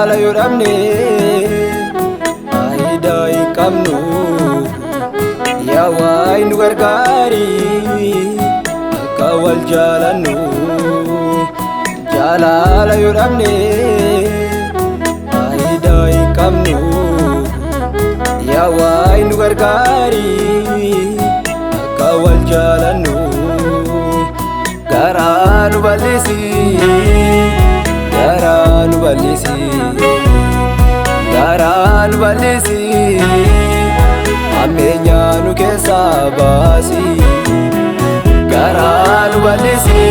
Jalala yoramne Aida ikamnu Ya wai nu gargari Kawal jalanu Jalala yoramne Aida ikamnu Ya wai nu gargari Kawal jalanu Garanu balisi Garanu balisi Garanu balisi Amenya nu kesa basi Garanu balisi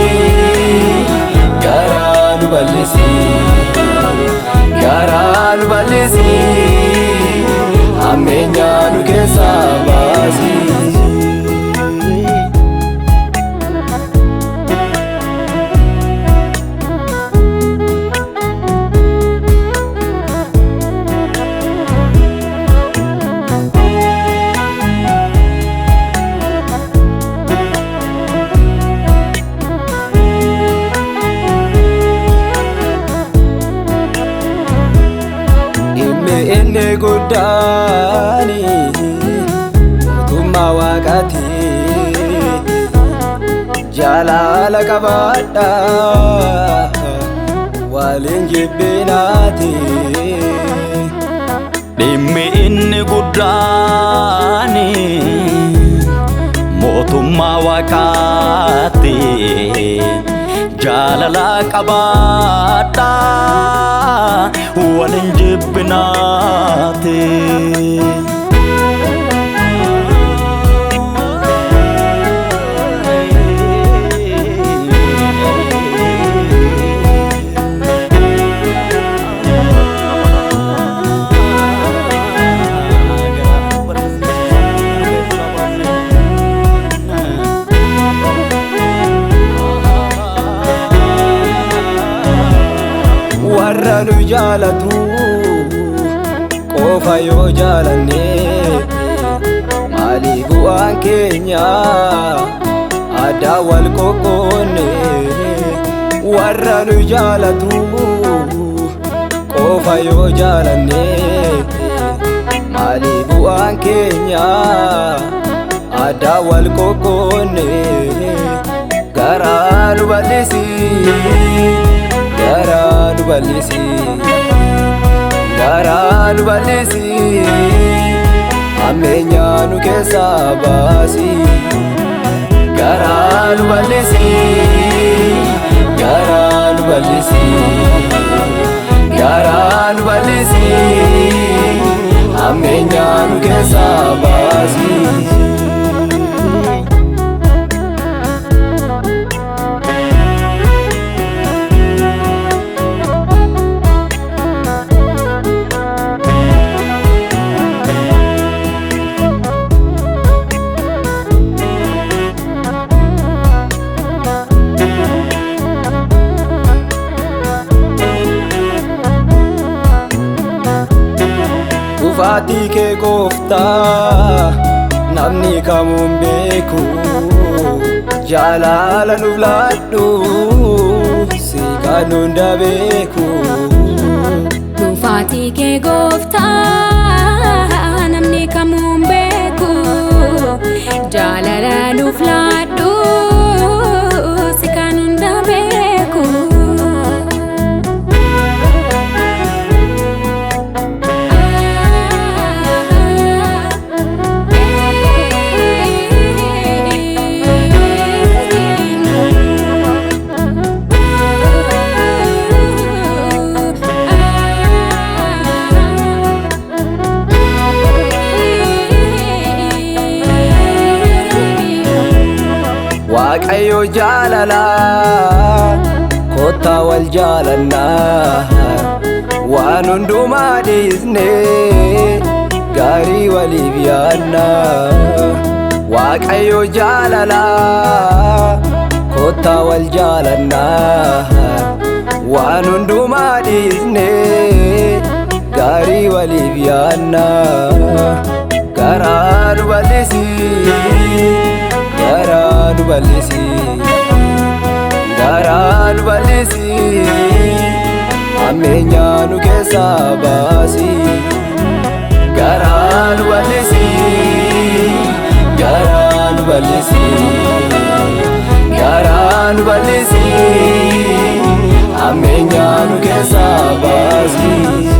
Garanu balisi Garanu balisi Amenya nu kesa basi Inni guddani mootummaa waaqaati Jalala qabadha waliin jibbinaati Dhimmi inni guddani mootummaa waaqaati Jalala qabadha waliin jibbinaati Warra nu jaalatu qofa yoo jaalanne maali bu'aan keenya adda wal qoqqoonne Warra nu jaalatu qofa yoo jaalanne maali bu'aan keenya adda wal qoqqoonne Garanu balisi Garanu balisi Garanu balisi Amenya nu kesa basi Garanu balisi Garanu balisi Garanu balisi Amenya nu kesa basi Dhufaatii kee gooftaa namni kamuun beeku Jalala nuuf laadhu si kan hunda beeku Dhufaatii kee gooftaa namni kamuun beeku Jalala nuuf laadhu si kan hunda beeku Waaqayyo jaalala kotta wal jaalanna waan hundumaa dhiisne gaarii waliif yaadna Waaqayyo jaalala kotta wal jaalanna waan hundumaa dhiisne gaarii waliif yaadna Garanu balisi Garanu balisi Garanu balisi Ammeenyaa nu keessaa baasi. Garaa nu bal'isi, garaa nu bal'isi, garaa nu bal'isi. Ammeenyaa nu keessaa baasi.